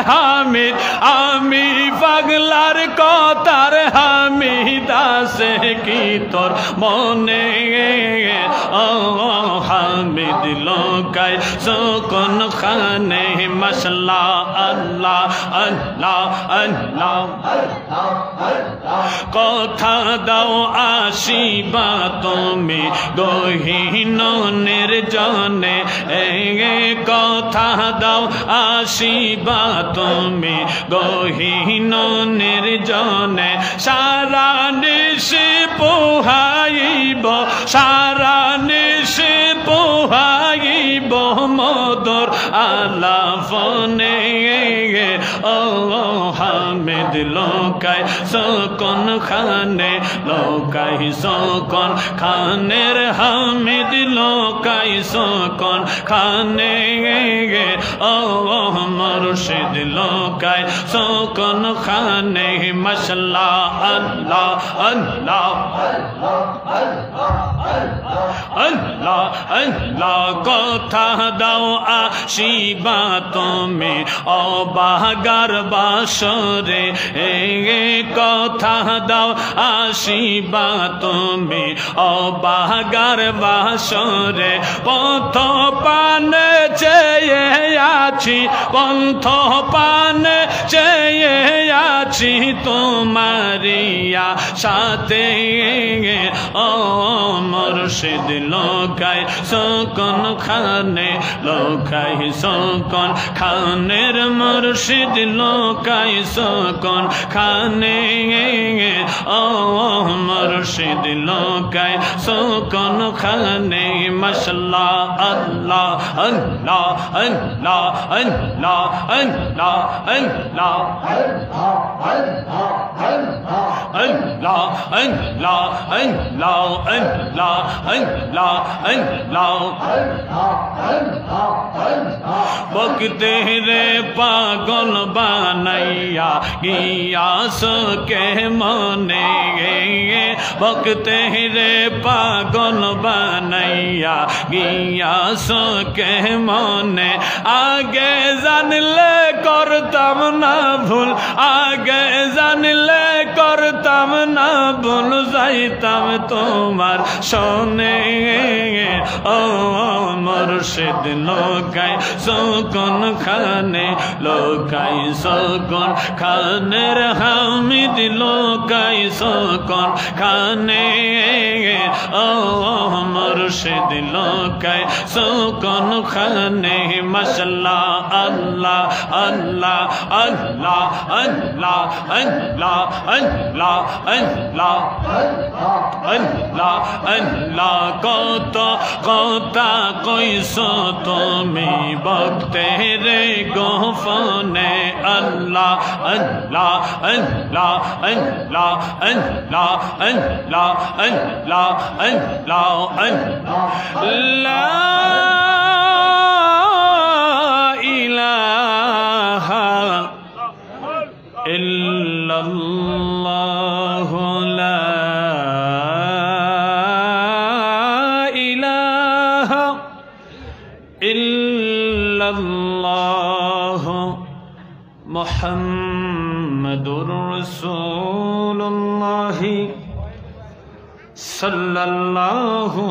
হামিদ আমি পাগলার কথার হামিদ আছে কি তোর মনে ও হামিদ লোকাই যখন খানে মশলা আল্লাহ আল্লাহ আল্লাহ কথা দাও আসিবা তুমি গহীন নির্জনে কথা দাও আসিবা তুমি গহীন নির্জনে সারা নিশি পোহাইব সারা নিশি পোহাইব মধুর আলাপনে ও হামিদ লোকাই সকন খানে লোকাই সকন খানের হামিদ লোকাই সকন খানে ও মুর্শিদ লোকাই সকন খানে মশলা আল্লাহ আল্লাহ আল্লাহ আল্লাহ কথা দাও আসিবা তুমি অবাগার বাসরে কথা দাও আসিবা তুমি অবাগার বাসরে পথ পানে চেয়ে আছি পন্থ পানে চেয়ে আছি তোমারিয়া সাথে ও মুর্শিদ লোকাই সকন খানে লোকাই সকন খানের মুর্শিদ লোকাই সকন খানে ও মুর্শিদ লোকাই সকন খানে মশলা আল্লাহ আল্লাহ আল্লাহ আল্লাহ আল্লাহ আল্লাহ আল্লাহ আল্লাহ আল্লাহ আল্লাহ আল্লাহ আল্লাহ বকতে রে পাগল বানাইয়া গিয়াস কে মনে বকতে রে পাগল বানাইয়া গিয়াস কে মনে আগে জানলে করতাম না ভুল আগে জানলে করতাম না ভুল যাইতাম তোমার শোনে ও মুর্শিদ লোকাই সকন খানে লোকাই সকন খানের হামিদ লোকাই সকন খানে ও মুর্শিদ লোকাই সকন খানে মশলা আল্লাহ আল্লাহ আল্লাহ আল্লাহ আল্লাহ আল্লাহ আল্লাহ আল্লাহ আল্লাহ কত কথা কইস তুমি ভক্তে রে গোপনে আল্লাহ আল্লাহ আল্লাহ আল্লাহ আল্লাহ আল্লাহ আল্লাহ আল্লাহ আল্লাহ ইলাহা ইল্লাল্লাহ লা ইলাহা ইল্লাল্লাহ মুহাম্মাদুর রাসূলুল্লাহ সাল্লাল্লাহু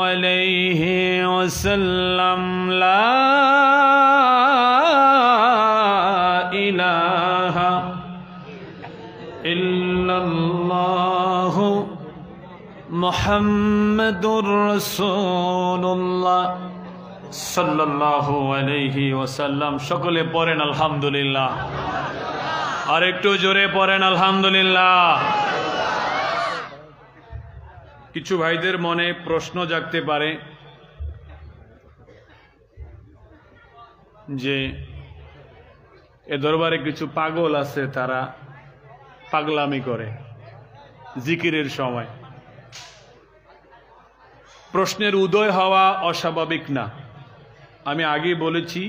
আলাইহি ওয়াসাল্লাম লা ইলাহা ইল্লাল্লাহ মুহাম্মাদুর রাসূলুল্লাহ সাল্লাল্লাহু আলাইহি ওয়াসাল্লাম। সকলে পড়েন আলহামদুলিল্লাহ, আর একটু জোরে পড়েন আলহামদুলিল্লাহ। কিছু ভাইদের মনে প্রশ্ন জাগতে পারে যে এ দরবারে কিছু পাগল আছে, তারা পাগলামি করে জিকিরের সময়। প্রশ্নের উদয় হওয়া অস্বাভাবিক না। আমি আগেই বলেছি,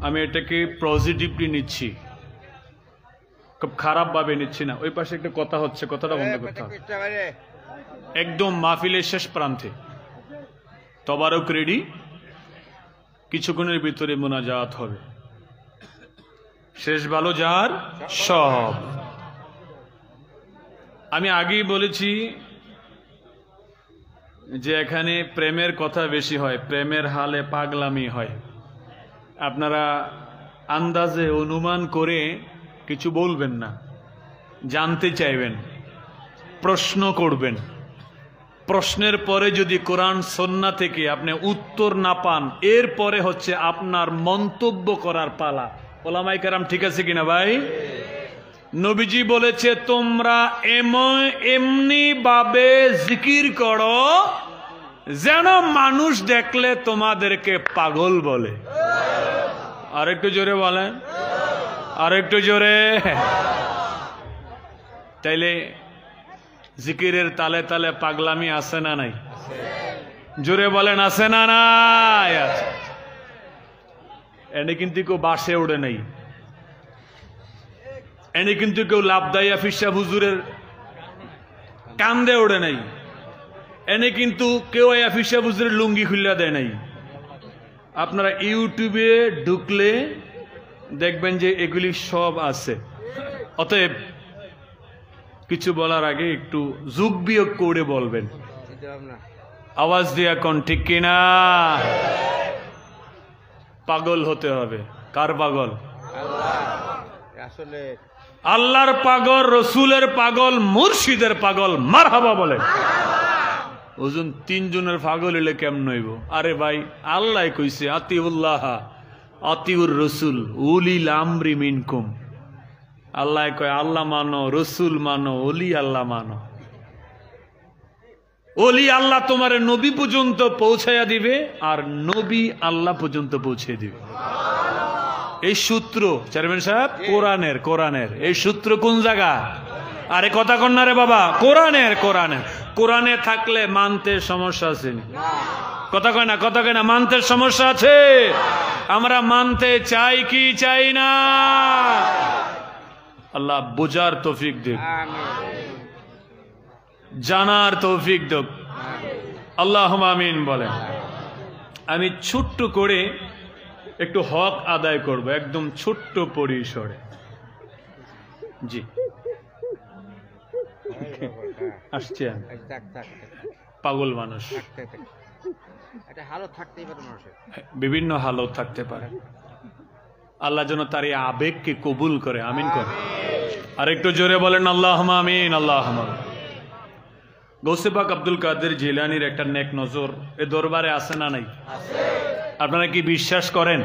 আমি এটাকে পজিটিভলি নিচ্ছি, খুব খারাপ ভাবে নিচ্ছি না। ওই পাশে একটা কথা হচ্ছে, কথাটা বন্ধ করতে হবে। একদম মাহফিলের শেষ প্রান্তে তবারক রেডি, কিছুক্ষণের ভিতরে মোনাজাত হবে। শেষ ভালো যার সব। আমি আগেই বলেছি যে এখানে প্রেমের কথা বেশি হয়, প্রেমের হালে পাগলামি হয়। আপনারা আন্দাজে অনুমান করে কিছু বলবেন না, জানতে চাইবেন, প্রশ্ন করবেন। প্রশ্নের পরে যদি কোরআন সুন্নাহ থেকে আপনি উত্তর না পান, এরপরে হচ্ছে আপনার মন্তব্য করার পালা। ওলামায়ে কেরাম ঠিক আছে কিনা ভাই? নবীজি বলেছে তোমরা এমনি ভাবে জিকির করো যেন মানুষ দেখলে তোমাদেরকে পাগল বলে। আরেকটু জোরে বলেন, আরেকটু জোরে। তাইলে জিকিরের তালে তালে পাগলামি আছে না নাই? জোরে বলেন আছে না নাই? এনে কিন্তু কেউ বাসে ওড়ে নাই, এনে কিন্তু কেউ লাভদাইয়া ফিসা হুজুরের কান্দে ওড়ে নাই, এনে কিন্তু কেউ ফিসা হুজুরের লুঙ্গি খুল্লা দেয় নাই। আপনারা ইউটিউবে ঢুকলে দেখবেন যে এগুলি সব আছে। অতএব কিছু বলার আগে একটু যোগ বিয়োগ করে বলবেন। আওয়াজ দিয়া কোন ঠিক কিনা? পাগল হতে হবে। কার পাগল? আল্লাহর পাগল, রসুলের পাগল, মুর্শিদের পাগল। মারহাবা বলে। ওজন তিনজনের পাগল হইলে কেমন হইব? আরে ভাই, আল্লাহ কইছে আতিউল্লাহ আতিউর রসুল উলিল আমরি মিনকুম। আল্লাহ কয় আল্লাহ মানো, রসুল মানো, ওলি আল্লাহ মানো। ওলি আল্লাহ তোমার নবী পর্যন্ত পৌঁছাইয়া দিবে, আর নবী আল্লাহ পর্যন্ত পৌঁছে দিবে। এই সূত্র চেয়ারম্যান সাহেব কোরআনের, কোরআনের এই সূত্র কোন জায়গা? আরে কথা কন না রে বাবা, কোরআনের, কোরআনের। কোরআনে থাকলে মানতে সমস্যা আছে? কথা কয় না, কথা কয় না। মানতে সমস্যা আছে? আমরা মানতে চাই কি চাই না? আল্লাহ বোঝার তৌফিক দেব, জানার তৌফিক দেব। আল্লাহুম্মা আমিন বলেন। আমি ছোট্ট করে একটু হক আদায় করব, একদম ছোট্ট পরিসরে। জি আসছে। পাগল মানুষ, বিভিন্ন হালত থাকতে পারে। আল্লাহ যেন তার এই আবেগকে কবুল করে। আমিন করে। আর একটু জোরে বলেন আল্লাহুম্মা আমিন। আল্লাহুম্মা। গৌসে পাক আব্দুল কাদের জিলানীর একটা নেক নজর এ দরবারে আছে না নাই? আপনারা কি বিশ্বাস করেন?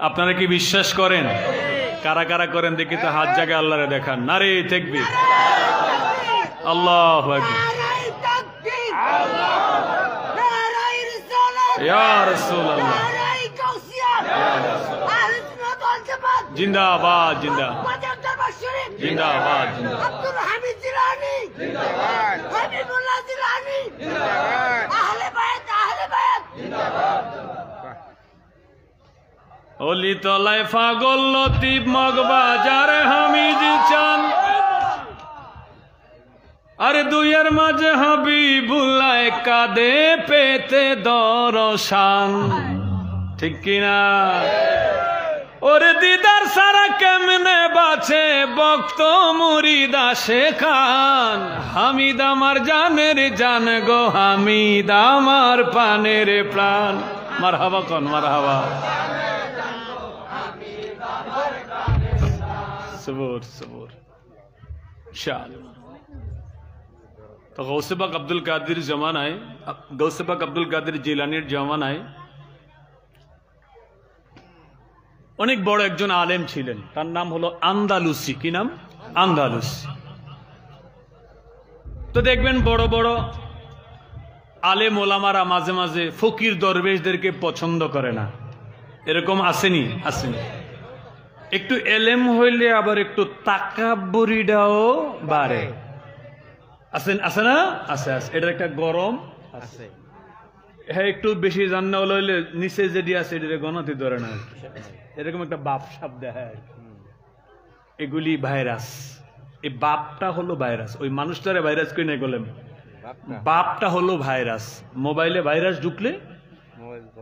আপনারা কি বিশ্বাস করেন? কারা কারা করেন দেখি তো হাত জায়গায় আল্লাহরে দেখান। নারে তাকবীর, আল্লাহু আকবার, ইয়া রাসূলুল্লাহ, জিন্দাবাদ, জিন্দাবাদ, জিন্দাবাদ, আব্দুল হামিদ জিলানী জিন্দাবাদ, হাবিবুল্লাহ জিলানী জিন্দাবাদ, আহলে বায়াত, আহলে বায়াত জিন্দাবাদ। ওলি তলায় পাগল লতিফ মগবাজার হামিদ চান, আরে দুইয়ের মাঝে হাবিবুল্লাহ কাঁদে পেতে দরশান। ঠিক কিনা? ওরে দিদার সারা কেমনে বাঁচে ভক্ত মুরিদ আশেখান। হামিদ আমার জানের জান গো, হামিদ আমার প্রাণের প্রাণ। মারহাবা কোন, মারহাবা। সবুর সবুর। তো গৌসে পাক আব্দুল কাদের জমানায়, গৌসে পাক আব্দুল কাদের জিলানীর জমানায় অনেক বড় একজন আলেম ছিলেন, তার নাম হলো আন্দালুসি। কি নাম? আন্দালুসি। তো দেখবেন বড় বড় আলেম ওলামারা মাঝে মাঝে ফকির দরবেশদেরকে পছন্দ করে না। এরকম আসেনি? আসেনি। একটু এলেম হইলে আবার একটু তাকাব্বুরিটাও বাড়ে। আছেন? আছে না? আছে, আছে। এটার একটা গরম আছে। হ্যাঁ, একটু বেশি জান্না হইলে নিচে যেটি আছে এটা গণতি ধরে না, এরকম একটা বাপ সাপ দেখায়। এগুলি ভাইরাস। এই বাপটা হলো ভাইরাস। ওই মানুষটারে ভাইরাস কই নাই বলেন, বাপটা হলো ভাইরাস। মোবাইলে ভাইরাস ঢুকলে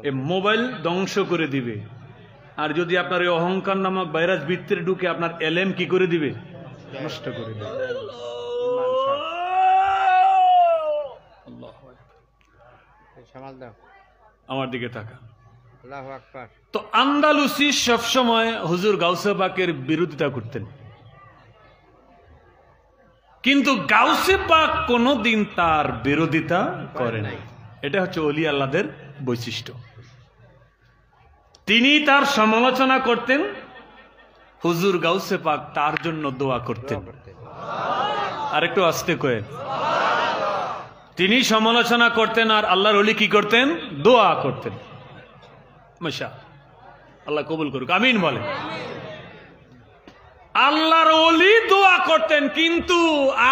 এই মোবাইল ধ্বংস করে দিবে। আর যদি আপনার এই অহংকার নামক ভাইরাস ভিতরে ঢুকে আপনার এলেম কি করে দিবে? নষ্ট করে দিবে। আমার দিকে তাকা। তো আন্দালুসি সবসময় হুজুর গাউসে পাকের বিরোধিতা করতেন, কিন্তু গাউসে পাক কোনদিন তার বিরোধিতা করে নাই। এটা হচ্ছে ওলি আল্লাহদের বৈশিষ্ট্য। তিনি তার সমালোচনা করতেন, হুজুর গাউসে পাক তার জন্য দোয়া করতেন। আরেকটু আস্তে কয়ে। তিনি সমালোচনা করতেন আর আল্লাহর ওলি কি করতেন? দোয়া করতেন। মাশা আল্লাহ কবুল করুক, আমিন বলে। আল্লাহর ওলি দোয়া করতেন, কিন্তু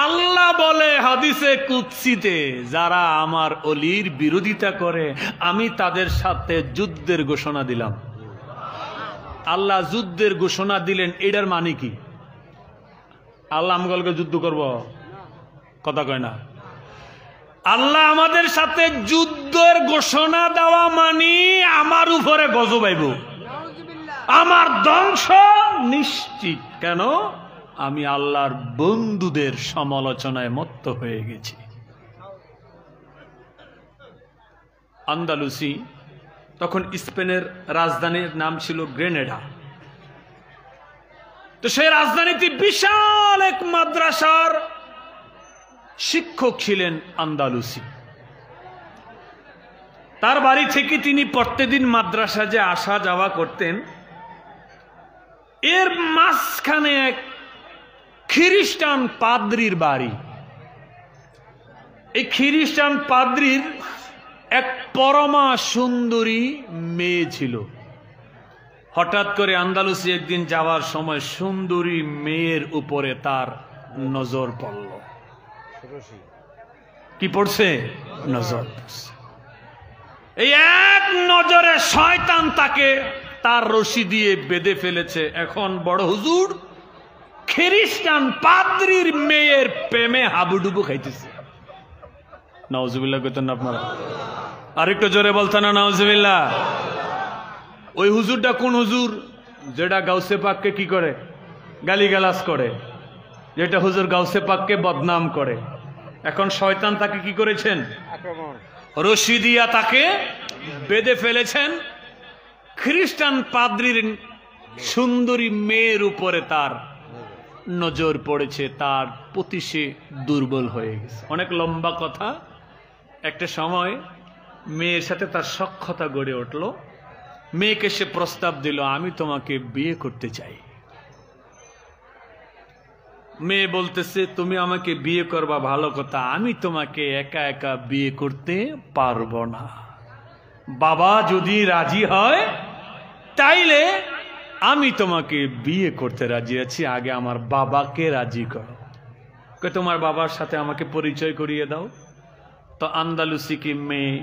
আল্লাহ বলে হাদিসে কুদসিতে, যারা আমার ওলির বিরোধিতা করে আমি তাদের সাথে যুদ্ধের ঘোষণা দিলাম। আল্লাহ যুদ্ধের ঘোষণা দিলেন, এটার মানে কি? আল্লাহ আমগলকে যুদ্ধ করব? কথা কয় না। আল্লাহ আমাদের সাথে যুদ্ধের ঘোষণা দেওয়া মানে আমার উপরে গজব আইব, আমার ধ্বংস নিশ্চিত। কেন? আমি আল্লাহর বন্ধুদের সমালোচনায় মত্ত হয়ে গেছি। আন্দালুসি তখন স্পেনের রাজধানীর নাম ছিল গ্রেনেডা। তো সেই রাজধানীতে বিশাল এক মাদ্রাসার শিক্ষক ছিলেন আন্দালুসি। তার বাড়ি থেকে তিনি প্রত্যেকদিন মাদ্রাসা যে আসা যাওয়া করতেন, এর মাঝখানে এক খ্রিস্টান পাদ্রির বাড়ি। এই খ্রিস্টান পাদ্রির এক পরমা সুন্দরী মেয়ে ছিল। হঠাৎ করে আন্দালুসি একদিন যাওয়ার সময় সুন্দরী মেয়ের উপরে তার নজর পড়ল। কি পড়ছে? নজর। এই এক নজরে শয়তান তাকে তার রশি দিয়ে বেঁধে ফেলেছে। এখন বড় হুজুর খ্রিস্টান পাদ্রির মেয়ের প্রেমে হাবুডুবু খাইতেছে। নাউজুবিল্লাহ কইতেন আপনারা? আরেকটু জোরে বলতেন না নাউজুবিল্লাহ? ওই হুজুরটা কোন হুজুর? যেটা গাউসে পাককে কি করে? গালিগালাজ করে, যেটা হুজুর গাউসে পাককে বদনাম করে। এখন শয়তান তাকে কি করেছেন? রশি দিয়া তাকে বেঁধে ফেলেছেন। খ্রিস্টান পাদ্রির সুন্দরী মেয়ের উপরে তার নজর পড়েছে, তার প্রতি সে দুর্বল হয়ে গেছে। অনেক লম্বা কথা। একটা সময় মেয়ের সাথে তার সখ্যতা গড়ে উঠল। মেয়েকে সে প্রস্তাব দিল, আমি তোমাকে বিয়ে করতে চাই। মেয়ে বলতেছে, তুমি আমাকে বিয়ে করবা ভালো কথা, আমি তোমাকে একা একা বিয়ে করতে পারবো না। বাবা যদি রাজি হয় তাইলে আমি তোমাকে বিয়ে করতে রাজি আছি, আগে আমার বাবাকে রাজি করো। তোমার বাবার সাথে আমাকে পরিচয় করিয়ে দাও। তো আন্দালুসি কি মেয়ে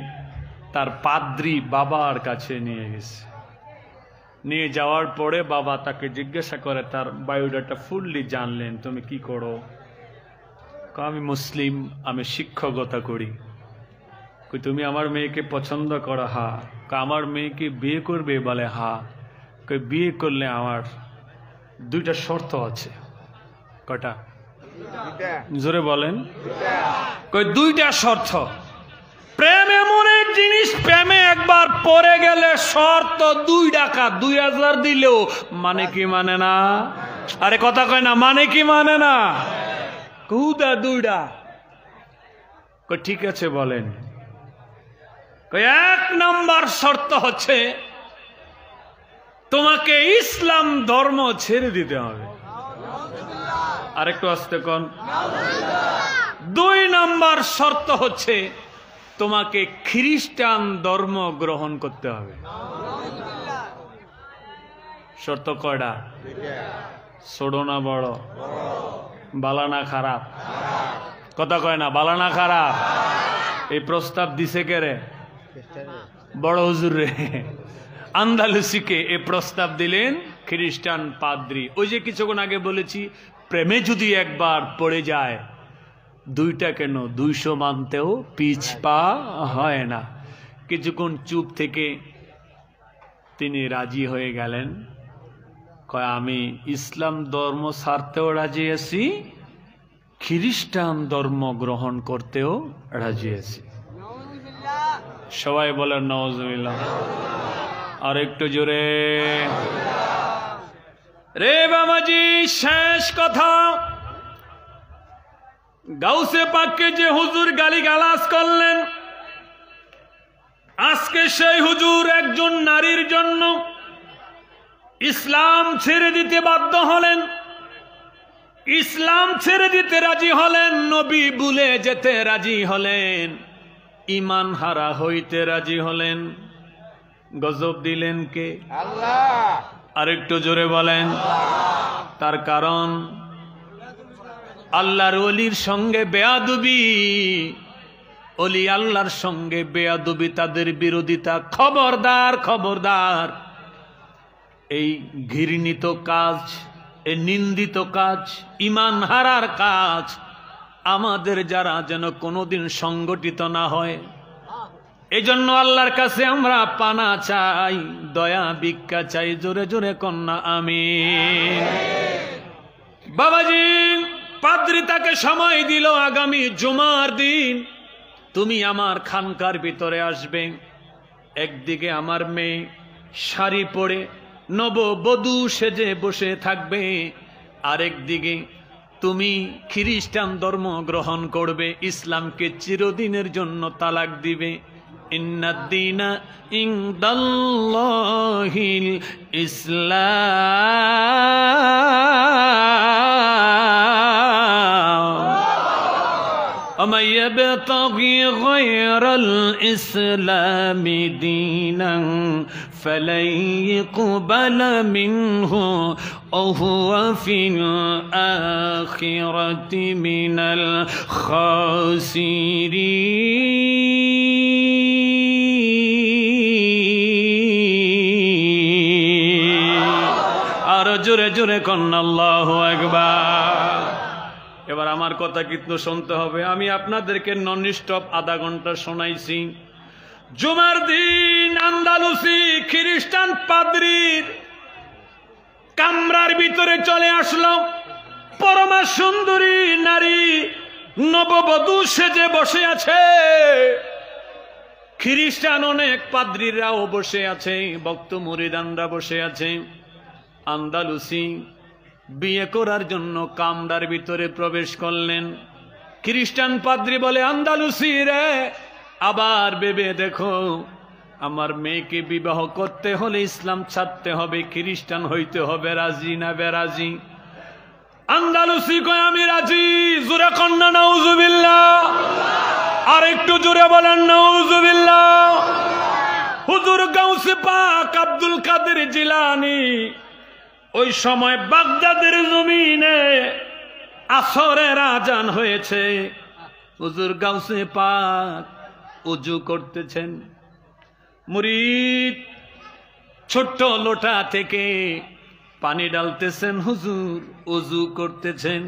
তার পাদ্রি বাবার কাছে নিয়ে গেছে। নিয়ে যাওয়ার পরে বাবা তাকে জিজ্ঞাসা করে, তার বায়োডাটা ফুললি জানলেন, তুমি কি করো? আমি মুসলিম, আমি শিক্ষকতা করি। তুমি আমার মেয়েকে পছন্দ করো? হা। আমার মেয়েকে বিয়ে করবে? বলে হা। বিয়ে করলে আমার দুইটা শর্ত আছে। কটা? জোরে বলেন। দুইটা শর্ত। প্রেম এমন এক জিনিস, প্রেমে একবার পড়ে গেলে শর্ত 2 টাকা 2000 দিলেও মানে কি মানে না? আরে কথা কয় না, মানে কি মানে না? কুদা 2টা। ঠিক আছে বলেন। 1 নম্বর শর্ত হচ্ছে তোমাকে ইসলাম ধর্ম ছেড়ে দিতে হবে। আরেকটু আস্তে কোন। 2 নম্বর শর্ত হচ্ছে তোমাকে খ্রিস্টান ধর্ম গ্রহণ করতে হবে। শর্ত কয়টা? ছোট না বড়? বালা না খারাপ? কথা কয় না, বালা না খারাপ? এই প্রস্তাব দিছে কে রে? বড় হুজুর রে। আন্দালুসিকে এই প্রস্তাব দিলেন খ্রিস্টান পাদ্রী। ওই যে কিছুক্ষণ আগে বলেছি, প্রেমে যদি একবার পড়ে যায়, 2টা কেন 200 মানতেও পিছ পা হয় না। কিছুক্ষণ চুপ থেকে তিনি রাজি হয়ে গেলেন, কয় আমি ইসলাম ধর্ম ছাড়তেও রাজি আছি, খ্রিস্টান ধর্ম গ্রহণ করতেও রাজি আছি। সবাই বলেন নাউজুবিল্লাহ। আর একটু জোরে। রে বাবাজি, শেষ কথা, গাউসে পাককে যে হুজুর গালিগালাজ করলেন, আজকে সেই হুজুর একজন নারীর জন্য ইসলাম ছেড়ে দিতে বাধ্য হলেন, ইসলাম ছেড়ে দিতে রাজি হলেন, নবী ভুলে যেতে রাজি হলেন, ঈমান হারা হইতে রাজি হলেন। গজব দিলেন কে? আল্লাহ। আরেকটু জোরে বলেন। তার কারণ আল্লাহর ওলির সঙ্গে বেয়াদবি, ওলি আল্লাহর সঙ্গে বেয়াদবি, তাদের বিরোধিতা। খবরদার, খবরদার, এই ঘৃণিত কাজ, এই নিন্দিত কাজ, ঈমান হারার কাজ আমাদের যারা যেন কোনোদিন সংগঠিত না হয়। এই জন্য আল্লাহর কাছে আমরা পানা চাই, দয়া ভিক্ষা চাই। জোরে জোরে কন্যা আমিন। বাবাজি, পাদ্রী তাকে সময় দিল, আগামী জুমার দিন তুমি আমার খানকার ভিতরে আসবে। একদিকে আমার মেয়ে শাড়ি পরে নববধূ সেজে বসে থাকবে, আরেকদিকে তুমি খ্রিস্টান ধর্ম গ্রহণ করবে, ইসলামকে চিরদিনের জন্য তালাক দিবে। ইন্নাদ-দীনা ইনদাল্লাহিল ইসলাম ومن يبتغي غير الإسلام دينا فلن يقبل منه وهو في الآخرة من الخاسرين। আর জোরে জোরে কন্না আল্লাহু আকবার। এবার আমার কথা কিন্তু শুনতে হবে। আমি আপনাদেরকে নন স্টপ আধা ঘন্টা শোনাইছি। জুমার দিন আন্দালুসি খ্রিস্টান পাদ্রীর কামরার ভিতরে চলে আসলো পরমা সুন্দরী নারী, নববধূ সেজে বসে আছে। খ্রিস্টান অনেক পাদ্রীরাও বসে আছে, ভক্ত মুরিদানরা বসে আছে। আন্দালুসি বিয়ে করার জন্য কামরার ভিতরে প্রবেশ করলেন। খ্রিস্টান পাদ্রী বলে, আন্দালুসি রে, আবার ভেবে দেখো, আমার মেয়েকে বিবাহ করতে হলে ইসলাম ছাড়তে হবে, খ্রিস্টান হইতে হবে, রাজি না বেরাজি? আন্দালুসি কয়, আমি রাজি। জোরে কন্যা নাউজুবিল্লাহ। আর একটু জোরে বলেন নাউজুবিল্লাহ। হুজুর গাউসে পাক আব্দুল কাদের জিলানী ওই সময় বাগদাদের জমিনে আসরের আজান হয়েছে। হুজুর গাউসে পাক ওযু করতেছেন, মুরিদ ছোট্ট লোটা থেকে পানি ঢালতেছেন, হুজুর ওযু করতেছেন।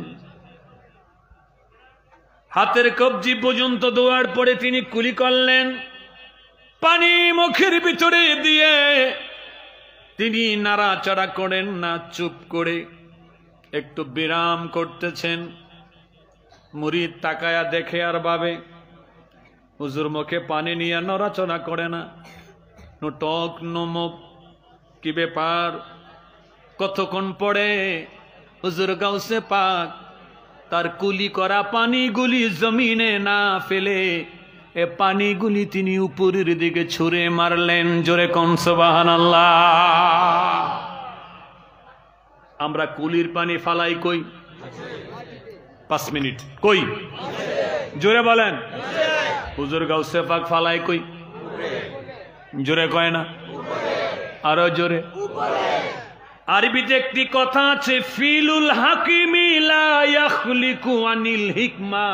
হাতের কবজি পর্যন্ত দোয়ার পরে তিনি কুলি করলেন, পানি মুখের ভিতরে দিয়ে তিনি নাড়াচাড়া করেন না, চুপ করে একটু বিরাম করতেছেন। মুরিদ তাকায়া দেখে আর ভাবে, হুজুর মুখে পানি নিয়ে নড়াচড়া করে না, নোটক নমক, কি ব্যাপার? কতক্ষণ পরে হুজুর গাউসে পাক তার কুলি করা পানিগুলি জমিনে না ফেলে এ পানিগুলি তিনি উপরের দিকে ছুঁড়ে মারলেন। জোরে কোন সুবহানাল্লাহ। আমরা কুলির পানি ফালাই কই? 5 মিনিট কই? জোরে বলেন। হুজুর গাউসে পাক ফালাই কই? জোরে কয় না, আরো জোরে। আরবিতে একটি কথা আছে, ফিলুল হাকিমি লা ইয়াখলিকু আনিল হিকমা।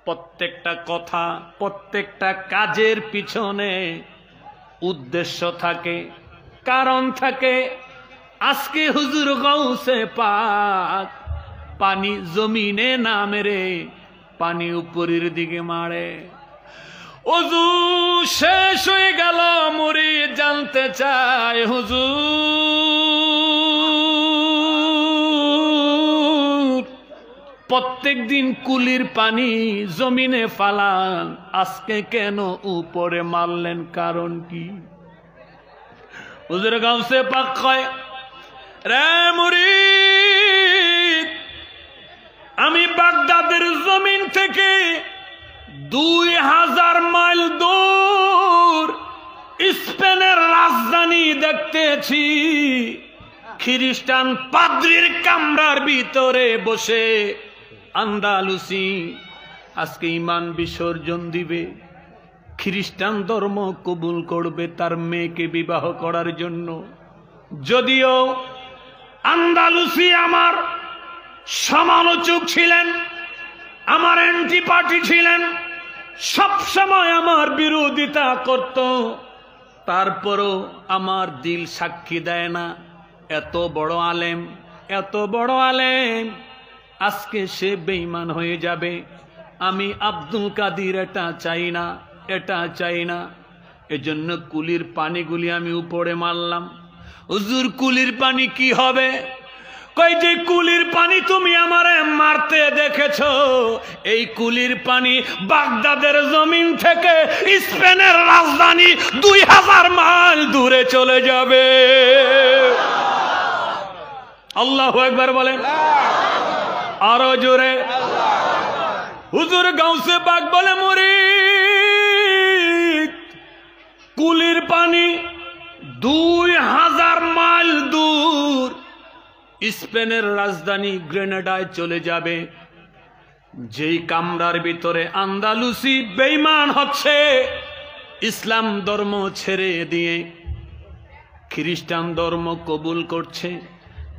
প্রত্যেকটা কথা, প্রত্যেকটা কাজের পিছনে উদ্দেশ্য থাকে, কারণ থাকে। আজকে হুজুর গাউসে পাক পানি জমিনে না মেরে পানি উপরের দিকে মারে। ওযু শেষ হয়ে গেল, মুরিদ জানতে চায় হুজুর প্রত্যেক দিন কুলির পানি জমিনে ফালান, আজকে কেন উপরে মারলেন, কারণ কি? হুজুর গাউসে পাক কয়, রে মুরিদ, আমি বাগদাদের জমিন থেকে 2000 মাইল দূর স্পেনের রাজধানী দেখতেছি, খ্রিস্টান পাদ্রীর কামরার ভিতরে বসে আন্দালুসি আজকে ঈমান বিসর্জন দিবে, খ্রিস্টান ধর্ম কবুল করবে তার মেয়েকে বিবাহ করার জন্য। যদিও আন্দালুসি আমার সমালোচক ছিলেন, আমার অ্যান্টি পার্টি ছিলেন, সব সময় আমার বিরোধিতা করত, তারপরও আমার দিল সাক্ষী দেয় না। এত বড় আলেম, এত বড় আলেম, আজকে সে বেঈমান হয়ে যাবে। আমি আব্দুল কাদির এটা চাই না, এটা চাই না। এজন্য কুলির পানিগুলি আমি উপরে মারলাম। হুজুর কুলির পানি কি হবে? কই যে কুলির পানি তুমি আমারে মারতে দেখেছো, এই কুলির পানি বাগদাদের জমিন থেকে স্পেনের রাজধানী 2000 মাইল দূরে চলে যাবে। আল্লাহু আকবার বলেন, আরো জোরে। হুজুর গাউসে পাক বলে, মুরিদ কুলির পানি 2000 মাইল দূর স্পেনের রাজধানী গ্রেনাডায় চলে যাবে। যেই কামরার ভিতরে আন্দালুসি বেঈমান হচ্ছে, ইসলাম ধর্ম ছেড়ে দিয়ে খ্রিস্টান ধর্ম কবুল করছে,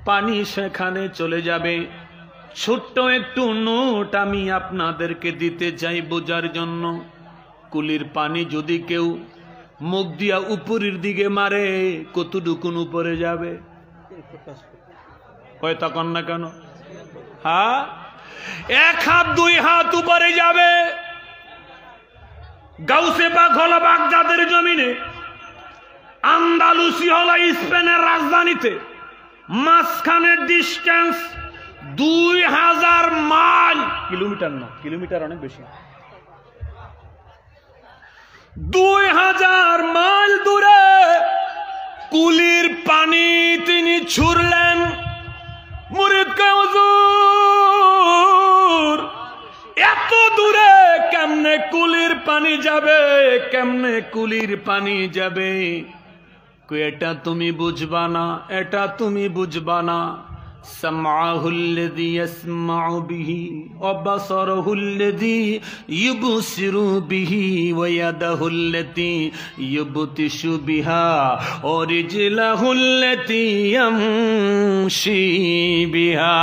পানি সেখানে চলে যাবে। ছোট্ট একটু নোট আমি আপনাদেরকে দিতে চাই বোঝার জন্য। কুলির পানি যদি কেউ মুখ দিয়া উপরের দিকে মারে, কতটুকুন উপরে যাবে? কয় তখন না কেন? হ্যাঁ, 1 হাত 2 হাত উপরে যাবে। গাউসে পাক হলো বাগদাদের জমিনে, আন্দালুসি হলো স্পেনের রাজধানীতে, মাঝখানের ডিস্টেন্স 2000 মাইল। কিলোমিটার না, কিলোমিটার অনেক বেশি। 2000 মাইল দূরে কুলির পানি তিনি ছুড়লেন। মুরিদ কে, হুজুর এত দূরে কেমনে কুলির পানি যাবে, কেমনে কুলির পানি যাবে? এটা তুমি বুঝবা না, এটা তুমি বুঝবা না। সামাহুল্লাযী ইয়াসমাউ বিহি ওয়া বাসারুহুল্লাযী ইউবসিরু বিহি ওয়া ইয়াদাহুল্লাতী ইউবতিশু বিহা ওয়া রিজলাহুল্লাতী ইয়ামশি বিহা।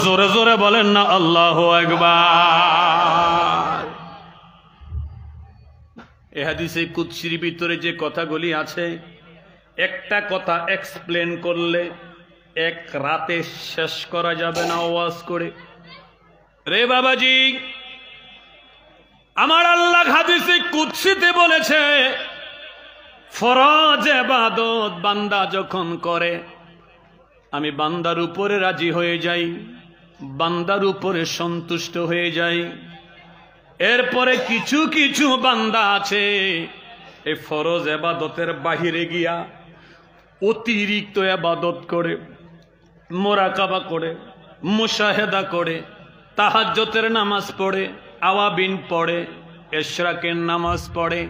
জোরে জোরে বলেন না আল্লাহু আকবার। এই হাদিসে কুদসির ভিতরে যে কথাগুলি আছে, একটা কথা এক্সপ্লেন করলে 1 রাতে শেষ করা যাবে না ওয়াজ করে। রে বাবাজি, আমার আল্লাহ হাদিসে কুদসিতে বলেছে, ফরজ ইবাদত বান্দা যখন করে, আমি বান্দার উপরে রাজি হয়ে যাই, বান্দার উপরে সন্তুষ্ট হয়ে যাই। এরপরে কিছু কিছু বান্দা আছে এই ফরজ ইবাদতের বাহিরে গিয়া অতিরিক্ত ইবাদত করে, মুরাকাবা করে, মুশাহেদা করে, তাহাজ্জুদের নামাজ পড়ে, আওয়াবিন পড়ে, ইশরাকের নামাজ পড়ে,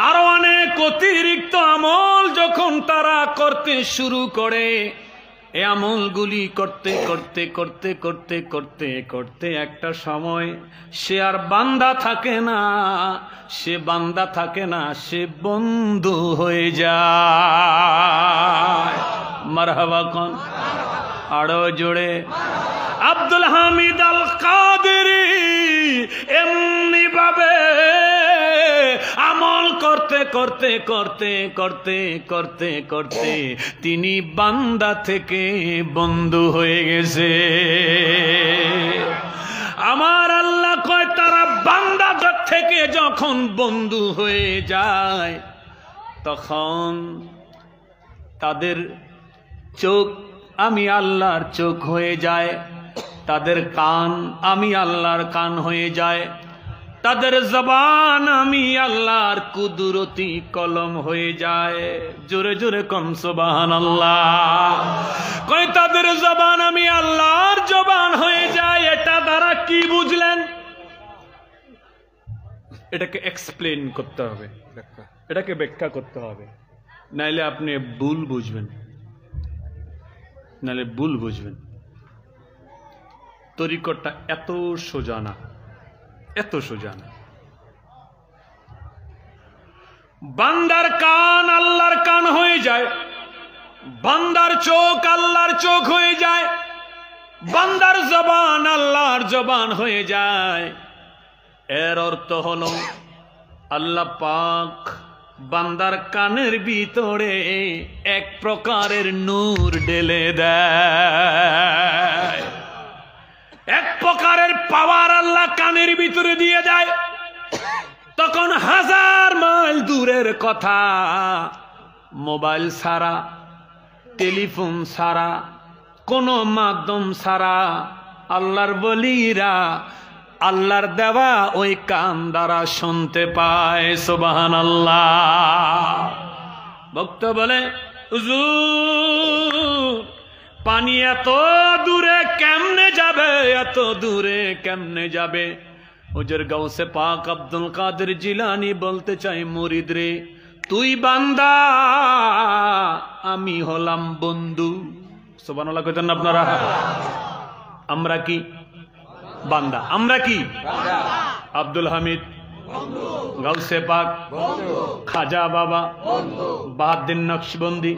আরো অনেক অতিরিক্ত আমল যখন তারা করতে শুরু করে, এই আমলগুলি করতে করতে করতে করতে করতে করতে একটা সময় সে আর বান্দা থাকে না, সে বান্দা থাকে না, সে বন্ধু হয়ে যায়। মারহাবা কোন, আরো জোরে। আব্দুল হামিদ আল কাদেরী এমনি ভাবে আমল করতে করতে করতে করতে করতে করতে তিনি বান্দা থেকে বন্ধু হয়ে গেছে। আমার আল্লাহ কয়, তারা বান্দা থেকে থেকে যখন বন্ধু হয়ে যায় তখন তাদের চোখ আমি আল্লাহর চোখ হয়ে যায়, তাদের কান আমি আল্লাহর কান হয়ে যায়, তাদের জবান আমি আল্লাহর কুদরতি কলম হয়ে যায়। জোরে জোরে কম সুবহানাল্লাহ। কই তাদের জবান আমি আল্লাহর জবান হয়ে যায়। এটা দ্বারা কি বুঝলেন? এটাকে এক্সপ্লেন করতে হবে, এটাকে ব্যাখ্যা করতে হবে, নাইলে আপনি ভুল বুঝবেন, নাইলে ভুল বুঝবেন। তরিকতটা এত সোজা না, এত সোজা না। বান্দার কান আল্লাহর কান হয়ে যায়, বান্দার চোখ আল্লাহর চোখ হয়ে যায়, বান্দার জবান আল্লাহর জবান হয়ে যায়। এর অর্থ হলো আল্লাহ পাক বান্দার কানের ভিতরে এক প্রকারের নূর ঢেলে দেয়, এক প্রকারের পাওয়ার আল্লাহ কানের ভিতরে দিয়ে দেয়। তখন হাজার মাইল দূরের কথা, মোবাইল ছাড়া, টেলিফোন ছাড়া, কোনো মাধ্যম ছাড়া আল্লাহর বলিরা আল্লাহর দেওয়া ওই কান দ্বারা শুনতে পায়। সুবহানাল্লাহ। ভক্ত বলে হুজুর পানি এত দূরে কেমনে যাবে, এত দূরে কেমনে যাবে? হুজুর গাউসে পাক আব্দুল কাদের জিলানী বলতে চাই, মুরিদ রে তুই বান্দা, আমি হলাম বন্ধু। সুবহানাল্লাহ কইতেন না আপনারা? আমরা কি বান্দা? আমরা কি আব্দুল হামিদ, গাউসে পাক, খাজা বাবা, বাহাউদ্দিন নকশবন্দি,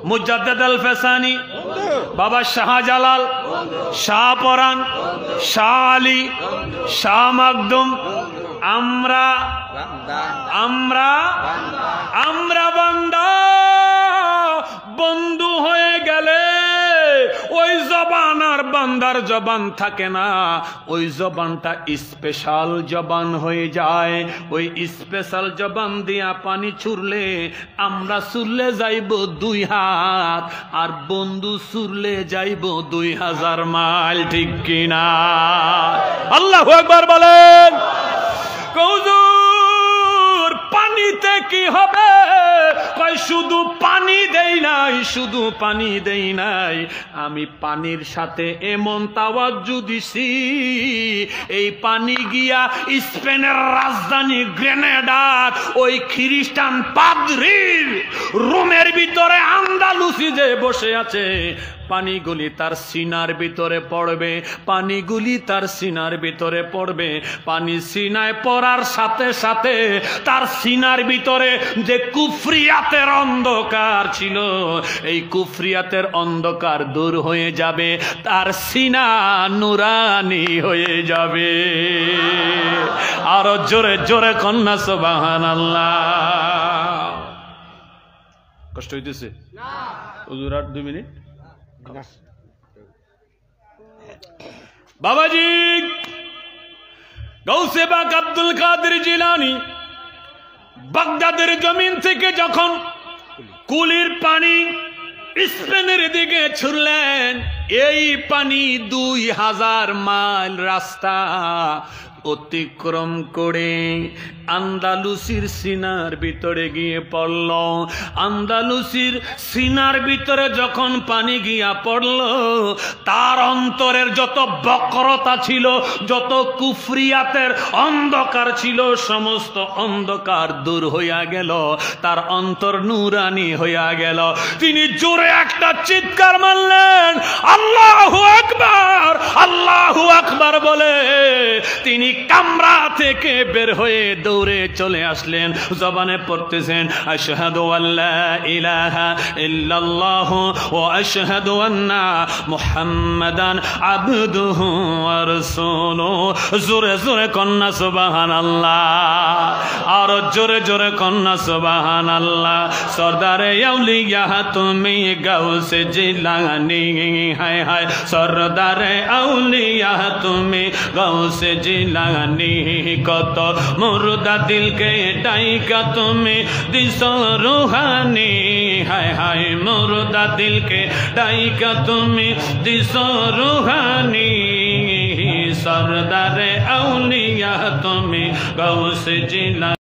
মুজাদ্দিদ আল ফেসানি, বাবা শাহজালাল, শাহ পরান, শাহ আলী, শাহ মাকদুম, আমরা আমরা আমরা বান্দা। বন্ধু হয়ে গেলে ওই জবান আর বান্দার জবান থাকে না, ওই জবানটা স্পেশাল জবান হয়ে যায়। ওই স্পেশাল জবান দিয়া পানি ছুড়লে আমরা ছুড়লে যাইব 2 হাত, আর বন্ধু ছুড়লে যাইব 2000 মাইল। ঠিক কিনা? আল্লাহু আকবার বলেন। হুজুর পানিতে কি হবে? কই শুধু পানি দেই নাই, শুধু পানি দেই নাই, আমি পানির সাথে এমন তাওয়াজ্জু দিছি, এই পানি গিয়া স্পেনের রাজধানী গ্রেনাডার ওই খ্রিস্টান পাদ্রীর রুমের ভিতরে আন্দালুসি যে বসে আছে, পানিগুলি তার সিনার ভিতরে পড়বে, পানিগুলি তার সিনার ভিতরে পড়বে। পানি সিনায় পড়ার সাথে সাথে তার সিনার ভিতরে যে কুফরিয়াতের অন্ধকার ছিল, এই কুফরিয়াতের অন্ধকার দূর হয়ে যাবে, তার সিনা নুরানি হয়ে যাবে। আরো জোরে জোরে কন্যা সুবহানাল্লাহ। কষ্ট হইতেছে? হুজুর আর 2 মিনিট। বাবাজি গাউসে পাক আব্দুল কাদের জিলানী বাগদাদের জমিন থেকে যখন কুলির পানি স্পেনের দিকে ছুড়লেন, এই পানি 2000 মাইল রাস্তা অতিক্রম করে আন্দালুসির সিনার ভিতরে গিয়ে পড়ল। আন্দালুসির সিনার ভিতরে যখন পানি গিয়া পড়ল, তার অন্তরের যত বক্রতা ছিল, যত কুফরিয়াতের অন্ধকার ছিল, সমস্ত অন্ধকার দূর হইয়া গেল, তার অন্তর নূরানি হইয়া গেল। তিনি জোরে একটা চিৎকার মারলেন, আল্লাহু আকবার, আল্লাহু আকবার বলে তিনি কামরা থেকে বের হয়ে দৌড় দৌড়ে চলে আসলেন, জবানে পড়তেছেন আশহাদু আল্লা ইলাহা ইল্লাল্লাহু ওয়া আশহাদু আন্না মুহাম্মাদান আবদুহু ওয়া রাসূলুহু। জোরে জোরে কন্না সুবহানাল্লাহ, আর জোরে জোরে কন্না সুবহানাল্লাহ। সরদারে আউলিয়া তুমি গাউসে জিলানী, হায় হায় সরদারে আউলিয়া তুমি গাউসে জিলানী। কত মুর্দা দিলকে ডাইকা তুমি দিস রুহানি, হায় হায় মুর্দা দিলকে ডাইকা তুমি দিস রুহানি। সরদারে আউলিয়া তুমি গাউসে জিলানী।